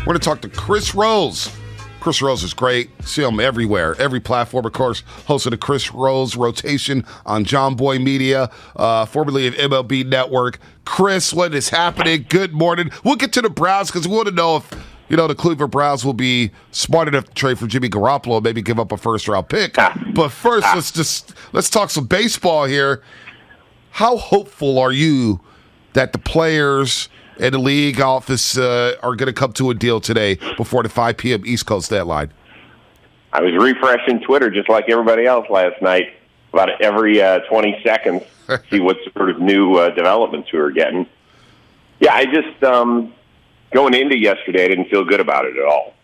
We're going to talk to Chris Rose. Chris Rose is great. See him everywhere, every platform, of course. Hosting the Chris Rose rotation on John Boy Media, formerly of MLB Network. Chris, what is happening? Good morning. We'll get to the Browns because we want to know if the Cleveland Browns will be smart enough to trade for Jimmy Garoppolo and maybe give up a first-round pick. But first, let's talk some baseball here. How hopeful are you that the players and the league office are going to come to a deal today before the 5 p.m. East Coast deadline? I was refreshing Twitter just like everybody else last night, about every 20 seconds, see what sort of new developments we were getting. Yeah, I just, going into yesterday, I didn't feel good about it at all.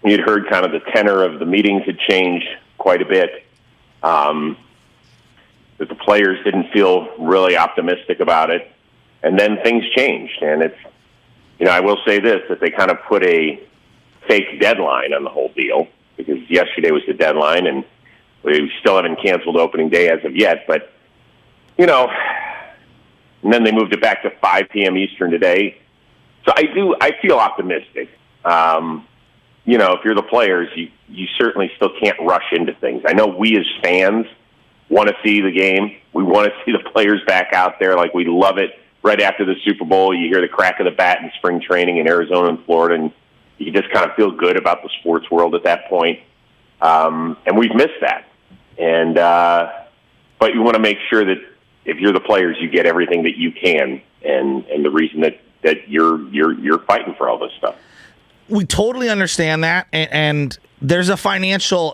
You'd heard kind of the tenor of the meetings had changed quite a bit, that the players didn't feel really optimistic about it. And then things changed, and it's, I will say this, that they kind of put a fake deadline on the whole deal, because yesterday was the deadline, and we still haven't canceled opening day as of yet, but, and then they moved it back to 5 p.m. Eastern today. So I feel optimistic. If you're the players, you certainly still can't rush into things. I know we as fans want to see the game. We want to see the players back out there like we love it. Right after the Super Bowl, you hear the crack of the bat in spring training in Arizona and Florida, and you just kind of feel good about the sports world at that point. And we've missed that. And but you want to make sure that if you're the players, you get everything that you can, and the reason that you're fighting for all this stuff. We totally understand that, and there's a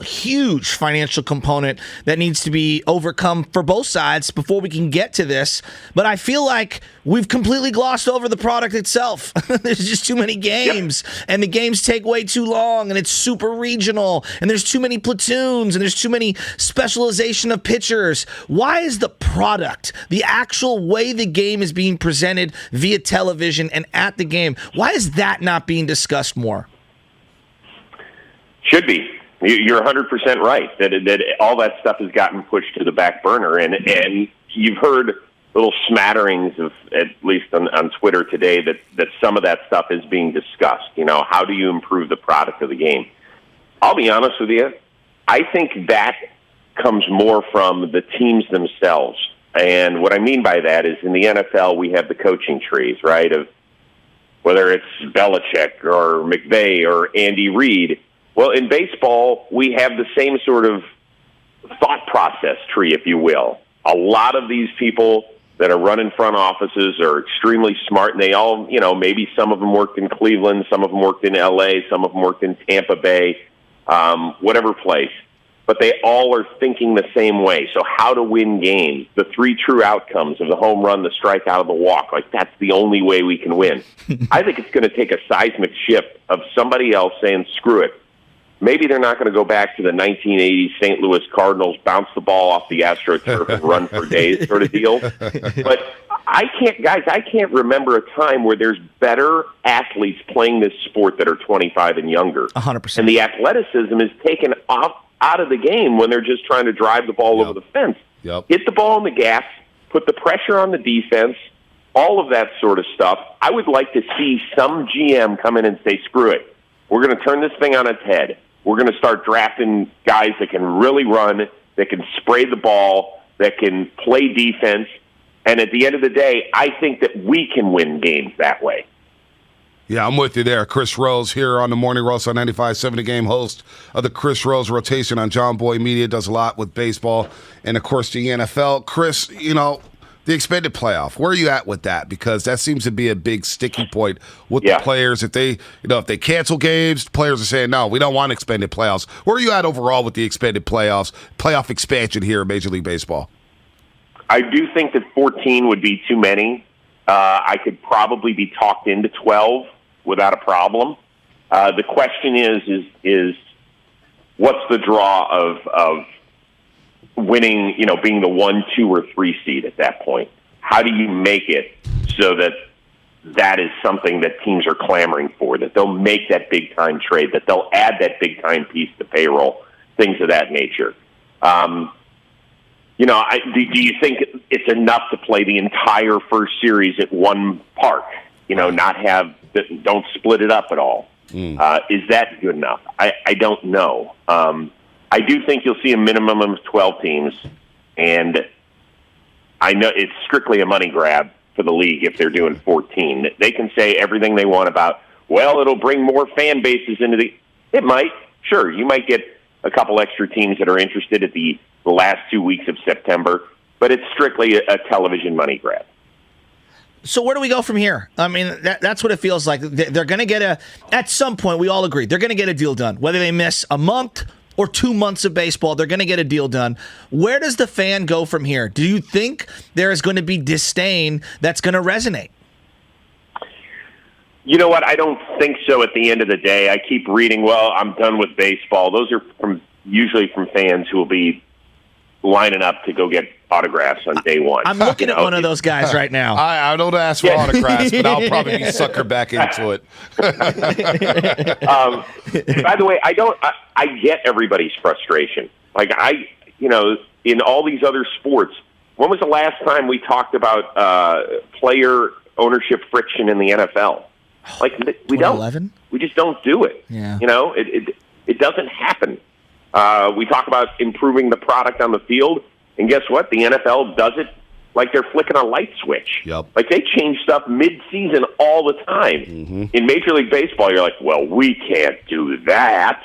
huge financial component that needs to be overcome for both sides before we can get to this. But I feel like we've completely glossed over the product itself. There's just too many games, and the games take way too long, and it's super regional, and there's too many platoons, and there's too many specialization of pitchers. Why is the product, the actual way the game is being presented via television and at the game, why is that not being discussed more? Should be. You're 100% right that all that stuff has gotten pushed to the back burner, and you've heard little smatterings of, at least on Twitter today, that some of that stuff is being discussed. How do you improve the product of the game? I'll be honest with you. I think that comes more from the teams themselves, and what I mean by that is in the NFL we have the coaching trees, right? Of whether it's Belichick or McVay or Andy Reid. Well, in baseball, we have the same sort of thought process tree, if you will. A lot of these people that are running front offices are extremely smart, and they all, maybe some of them worked in Cleveland, some of them worked in L.A., some of them worked in Tampa Bay, whatever place. But they all are thinking the same way. So how to win games, the 3 true outcomes of the home run, the strikeout, of the walk, like that's the only way we can win. I think it's going to take a seismic shift of somebody else saying, screw it. Maybe they're not going to go back to the 1980s St. Louis Cardinals, bounce the ball off the AstroTurf and run for days sort of deal. But I can't remember a time where there's better athletes playing this sport that are 25 and younger. 100%. And the athleticism is taken out of the game when they're just trying to drive the ball over the fence. Yep. Hit the ball on the gas, put the pressure on the defense, all of that sort of stuff. I would like to see some GM come in and say, screw it. We're going to turn this thing on its head. We're going to start drafting guys that can really run, that can spray the ball, that can play defense. And at the end of the day, I think that we can win games that way. Yeah, I'm with you there. Chris Rose here on the Morning Roast on 95.7 The Game, host of the Chris Rose rotation on John Boy Media, does a lot with baseball and, of course, the NFL. Chris, the expanded playoff, where are you at with that? Because that seems to be a big sticking point with the players. If they cancel games, players are saying, no, we don't want expanded playoffs. Where are you at overall with the expanded playoff expansion here in Major League Baseball? I do think that 14 would be too many. I could probably be talked into 12 without a problem. The question is what's the draw of winning, being the 1, 2, or 3 seed at that point? How do you make it so that is something that teams are clamoring for, that they'll make that big-time trade, that they'll add that big-time piece to payroll, things of that nature? Do you think it's enough to play the entire first series at one park? not have don't split it up at all. Is that good enough? I don't know. I do think you'll see a minimum of 12 teams, and I know it's strictly a money grab for the league if they're doing 14. They can say everything they want about, well, it'll bring more fan bases into the... It might. Sure, you might get a couple extra teams that are interested at the last 2 weeks of September, but it's strictly a television money grab. So where do we go from here? I mean, that's what it feels like. They're going to get at some point, we all agree, they're going to get a deal done. Whether they miss a month or 2 months of baseball, they're going to get a deal done. Where does the fan go from here? Do you think there is going to be disdain that's going to resonate? You know what? I don't think so at the end of the day. I keep reading, well, I'm done with baseball. Those are usually from fans who will be lining up to go get autographs on day one. I'm looking at one of those guys right now. I don't ask for autographs, but I'll probably be suckered back into it. By the way, I get everybody's frustration. Like in all these other sports, when was the last time we talked about player ownership friction in the NFL? Like we don't. We just don't do it. Yeah. It doesn't happen. We talk about improving the product on the field, and guess what? The NFL does it like they're flicking a light switch. Yep. Like they change stuff mid-season all the time. Mm-hmm. In Major League Baseball, you're like, well, we can't do that.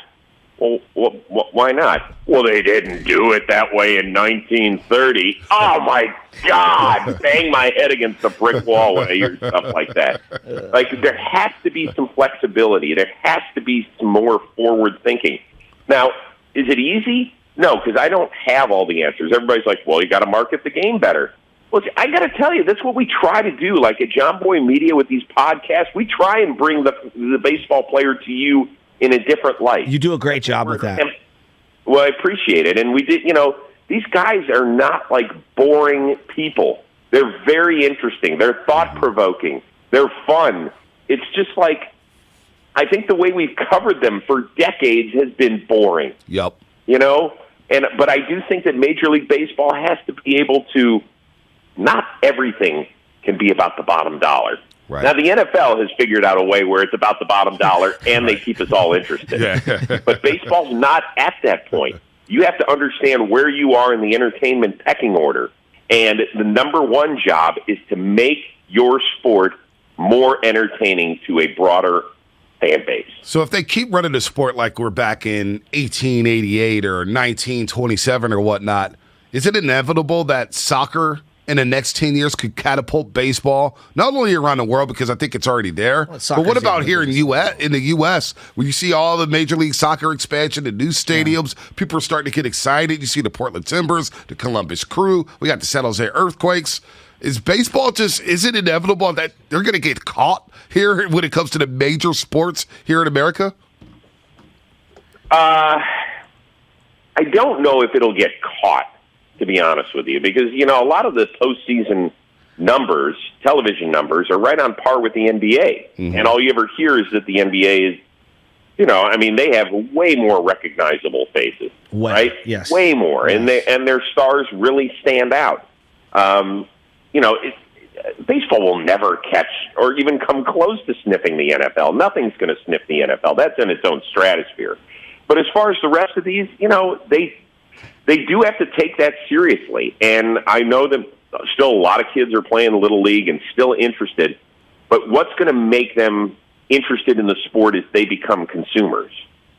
Well, why not? Well, they didn't do it that way in 1930. Oh, my God. Bang my head against a brick wall when I hear stuff like that. Like, there has to be some flexibility. There has to be some more forward thinking. Now, is it easy? No, because I don't have all the answers. Everybody's like, well, you got to market the game better. Well, I got to tell you, that's what we try to do. Like at John Boy Media with these podcasts, we try and bring the baseball player to you in a different light. You do a great job with that. Well, I appreciate it. And we did, these guys are not like boring people. They're very interesting. They're thought-provoking. They're fun. It's just like, I think the way we've covered them for decades has been boring. Yep. But I do think that Major League Baseball has to be able to, not everything can be about the bottom dollar. Right. Now, the NFL has figured out a way where it's about the bottom dollar and they keep us all interested. Yeah. But baseball's not at that point. You have to understand where you are in the entertainment pecking order. And the number one job is to make your sport more entertaining to a broader fan base. So if they keep running the sport like we're back in 1888 or 1927 or whatnot, is it inevitable that soccer in the next 10 years could catapult baseball, not only around the world, because I think it's already there, but what about here in the U.S., where you see all the Major League Soccer expansion, the new stadiums, people are starting to get excited. You see the Portland Timbers, the Columbus Crew, we got the San Jose Earthquakes. Is baseball is it inevitable that they're going to get caught here when it comes to the major sports here in America? I don't know if it'll get caught, to be honest with you, because, a lot of the postseason numbers, television numbers, are right on par with the NBA. Mm-hmm. And all you ever hear is that the NBA is, they have way more recognizable faces, right? Yes. Way more. Yes. And their stars really stand out. Baseball will never catch or even come close to sniffing the NFL. Nothing's going to sniff the NFL. That's in its own stratosphere. But as far as the rest of these, they do have to take that seriously. And I know that still a lot of kids are playing Little League and still interested. But what's going to make them interested in the sport is they become consumers.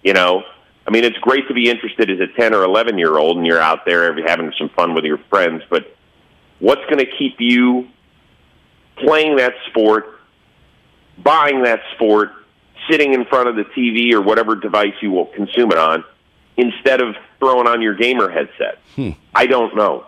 It's great to be interested as a 10 or 11-year-old and you're out there having some fun with your friends. But what's going to keep you playing that sport, buying that sport, sitting in front of the TV or whatever device you will consume it on, instead of throwing on your gamer headset? I don't know.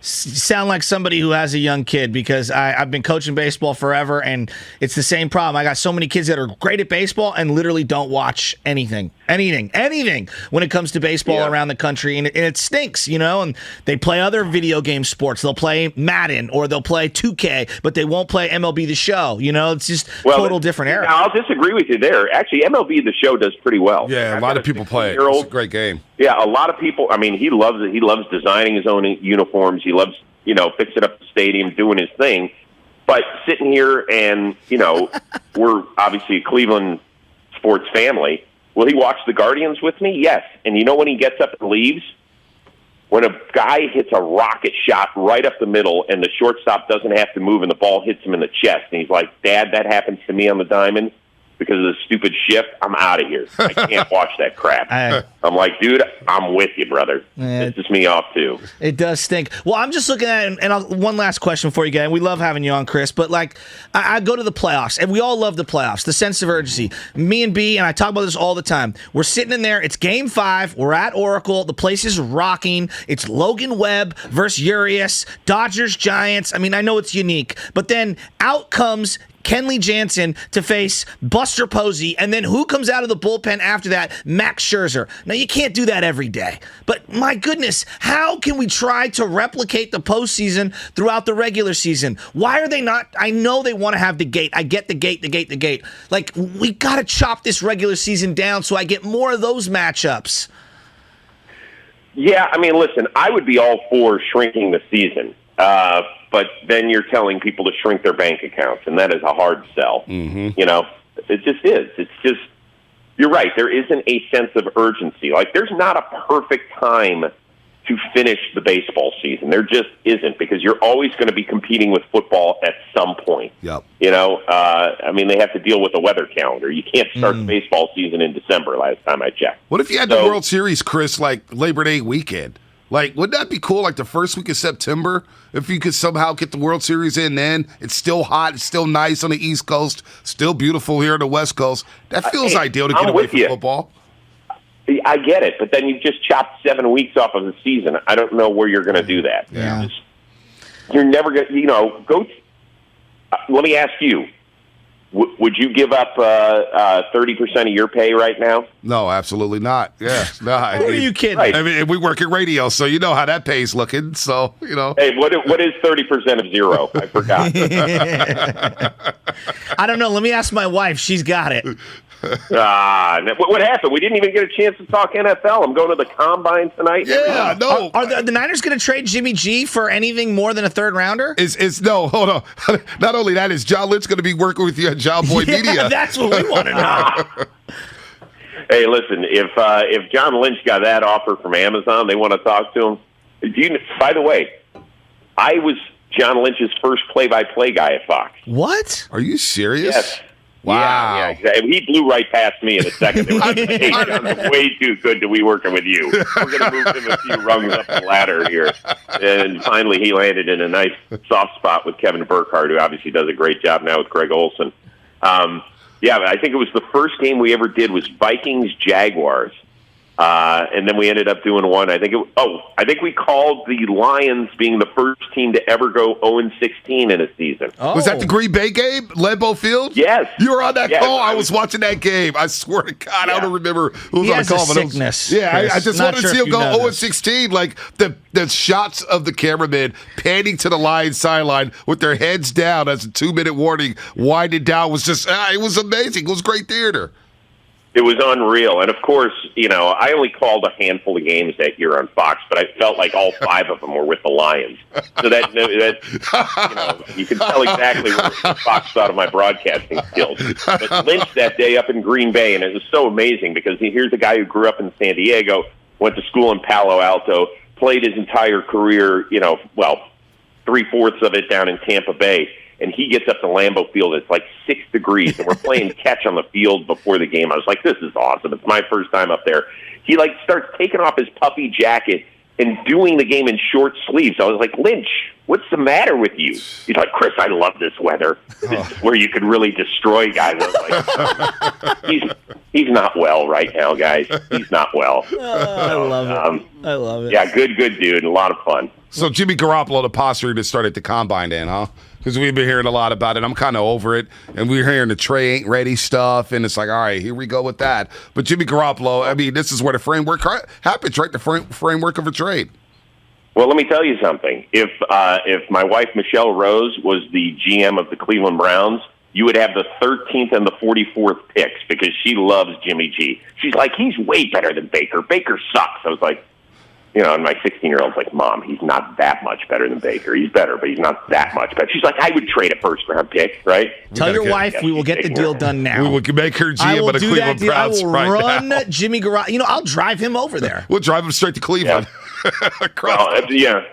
Sound like somebody who has a young kid, because I've been coaching baseball forever, and it's the same problem. I got so many kids that are great at baseball and literally don't watch anything when it comes to baseball around the country, and it stinks, and they play other video game sports. They'll play Madden or they'll play 2K, but they won't play MLB The Show. It's just total different era. I'll disagree with you there. Actually, MLB The Show does pretty well. Yeah, a lot of people play it. It's a great game. Yeah, a lot of people. He loves it. He loves designing his own uniforms. He loves, fixing up the stadium, doing his thing. But sitting here and, we're obviously a Cleveland sports family. Will he watch the Guardians with me? Yes. And you know when he gets up and leaves? When a guy hits a rocket shot right up the middle and the shortstop doesn't have to move and the ball hits him in the chest. And he's like, Dad, that happens to me on the diamond because of the stupid shift. I'm out of here. I can't watch that crap. I'm like, dude, I'm with you, brother. It pisses me off, too. It does stink. Well, I'm just looking at it, and one last question for you, guys. We love having you on, Chris, but, I go to the playoffs, and we all love the playoffs, the sense of urgency. Me and B, and I talk about this all the time, we're sitting in there. It's Game 5. We're at Oracle. The place is rocking. It's Logan Webb versus Urias, Dodgers, Giants. I mean, I know it's unique, but then out comes Kenley Jansen to face Buster Posey, and then who comes out of the bullpen after that? Max Scherzer. Now, you can't do that every day, but my goodness, how can we try to replicate the postseason throughout the regular season? Why are they not? I know they want to have the gate. I get the gate. We got to chop this regular season down so I get more of those matchups. Yeah, I mean, listen, I would be all for shrinking the season. But then you're telling people to shrink their bank accounts, and that is a hard sell. Mm-hmm. It just is. It's just, you're right. There isn't a sense of urgency. There's not a perfect time to finish the baseball season. There just isn't, because you're always going to be competing with football at some point. Yep. They have to deal with the weather calendar. You can't start the baseball season in December, last time I checked. What if you had the World Series, Chris, Labor Day weekend? Wouldn't that be cool, the first week of September? If you could somehow get the World Series in then, it's still hot, it's still nice on the East Coast, still beautiful here on the West Coast. That feels ideal to get away from football. I get it, but then you've just chopped 7 weeks off of the season. I don't know where you're going to do that. Yeah. You're never going to, let me ask you, would you give up 30% of your pay right now? No, absolutely not. Yeah, no. Who are you kidding? Right. I mean, we work in radio, so you know how that pay's looking. So Hey, what is 30% of zero? I forgot. I don't know. Let me ask my wife. She's got it. What happened? We didn't even get a chance to talk NFL. I'm going to the Combine tonight. Yeah, no. Are the Niners going to trade Jimmy G for anything more than a third rounder? No, hold on. Not only that, is John Lynch going to be working with you at John Boy Media? That's what we want to know. Hey, listen, if John Lynch got that offer from Amazon, they want to talk to him. By the way, I was John Lynch's first play-by-play guy at Fox. What? Are you serious? Yes. Wow. Yeah, exactly. He blew right past me in a second. They were like, hey, John, it's way too good to be working with you. We're going to move him a few rungs up the ladder here. And finally, he landed in a nice soft spot with Kevin Burkhardt, who obviously does a great job now with Greg Olson. I think it was the first game we ever did was Vikings-Jaguars. And then we ended up doing one. I think we called the Lions being the first team to ever go 0-16 in a season. Oh. Was that the Green Bay game, Lambeau Field? Yes. You were on that call. I was was watching that game. I swear to God, Yeah. I don't remember who was He on has the call. a but it was- sickness, I just Not wanted to sure see if him you go know this. 0-16, the shots of the cameramen panning to the Lions sideline with their heads down as a 2-minute warning, winding down was just, it was amazing. It was great theater. It was unreal. And, of course, I only called a handful of games that year on Fox, but I felt like all 5 of them were with the Lions. So that you can tell exactly what Fox thought of my broadcasting skills. But Lynch that day up in Green Bay, and it was so amazing because here's a guy who grew up in San Diego, went to school in Palo Alto, played his entire career, 3/4 of it down in Tampa Bay. And he gets up to Lambeau Field. It's like 6 degrees, and we're playing catch on the field before the game. I was like, this is awesome. It's my first time up there. He, starts taking off his puffy jacket and doing the game in short sleeves. I was like, Lynch, what's the matter with you? He's like, Chris, I love this weather. This is where you could really destroy guys. I was like, he's not well right now, guys. He's not well. I love it. I love it. Yeah, good dude. A lot of fun. So Jimmy Garoppolo, the posturing to start at the Combine then, huh? Because we've been hearing a lot about it. I'm kind of over it. And we're hearing the Trey ain't ready stuff. And it's like, all right, here we go with that. But Jimmy Garoppolo, I mean, this is where the framework happens, right? The framework of a trade. Well, let me tell you something. If my wife, Michelle Rose, was the GM of the Cleveland Browns, you would have the 13th and the 44th picks because she loves Jimmy G. She's like, he's way better than Baker. Baker sucks. I was like, And my 16-year-old's like, Mom, he's not that much better than Baker. He's better, but he's not that much better. She's like, I would trade a first-round pick, right? Tell your wife we will get the deal done now. We will make her GM of the Cleveland Browns I will run Jimmy Garoppolo. I'll drive him over there. We'll drive him straight to Cleveland. Yeah.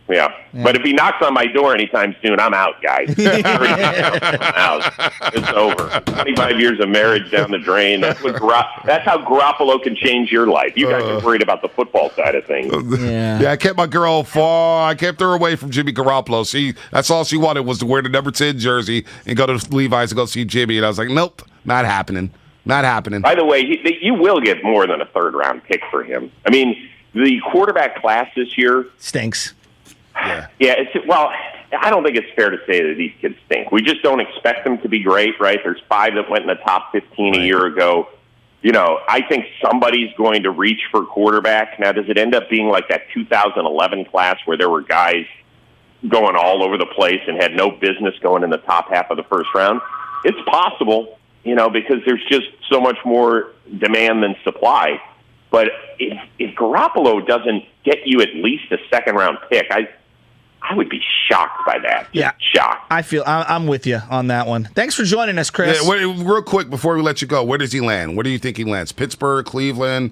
Yeah. But if he knocks on my door anytime soon, I'm out, guys. I'm out. It's over. 25 years of marriage down the drain. That's how Garoppolo can change your life. You guys are worried about the football side of things. Yeah, I kept my girl far. I kept her away from Jimmy Garoppolo. That's all she wanted was to wear the number 10 jersey and go to Levi's to go see Jimmy. And I was like, nope, not happening. Not happening. By the way, you will get more than a third-round pick for him. I mean, the quarterback class this year stinks. Yeah. I don't think it's fair to say that these kids stink. We just don't expect them to be great, right? There's 5 that went in the top 15 a year ago. I think somebody's going to reach for quarterback. Now, does it end up being like that 2011 class where there were guys going all over the place and had no business going in the top half of the first round? It's possible, because there's just so much more demand than supply. But if Garoppolo doesn't get you at least a second-round pick, I would be shocked by that. Yeah. Shocked. I'm with you on that one. Thanks for joining us, Chris. Yeah, real quick before we let you go, where does he land? Where do you think he lands? Pittsburgh, Cleveland,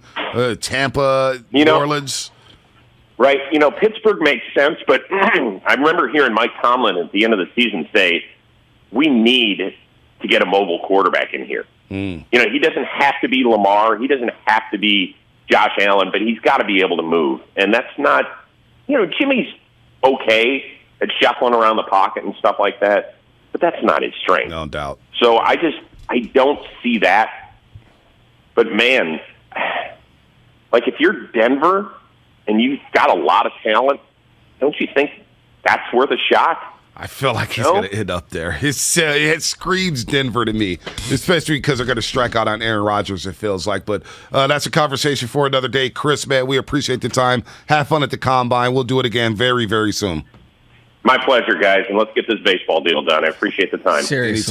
Tampa, New Orleans? Right. Pittsburgh makes sense, but I remember hearing Mike Tomlin at the end of the season say, we need to get a mobile quarterback in here. He doesn't have to be Lamar. He doesn't have to be Josh Allen, but he's got to be able to move. And that's not, Jimmy's okay at shuffling around the pocket and stuff like that, but that's not his strength. No doubt. So I don't see that. But man, like if you're Denver and you've got a lot of talent, don't you think that's worth a shot? I feel like he's going to end up there. It screams Denver to me, especially because they're going to strike out on Aaron Rodgers, it feels like. But that's a conversation for another day. Chris, man, we appreciate the time. Have fun at the Combine. We'll do it again very, very soon. My pleasure, guys, and let's get this baseball deal done. I appreciate the time. Seriously.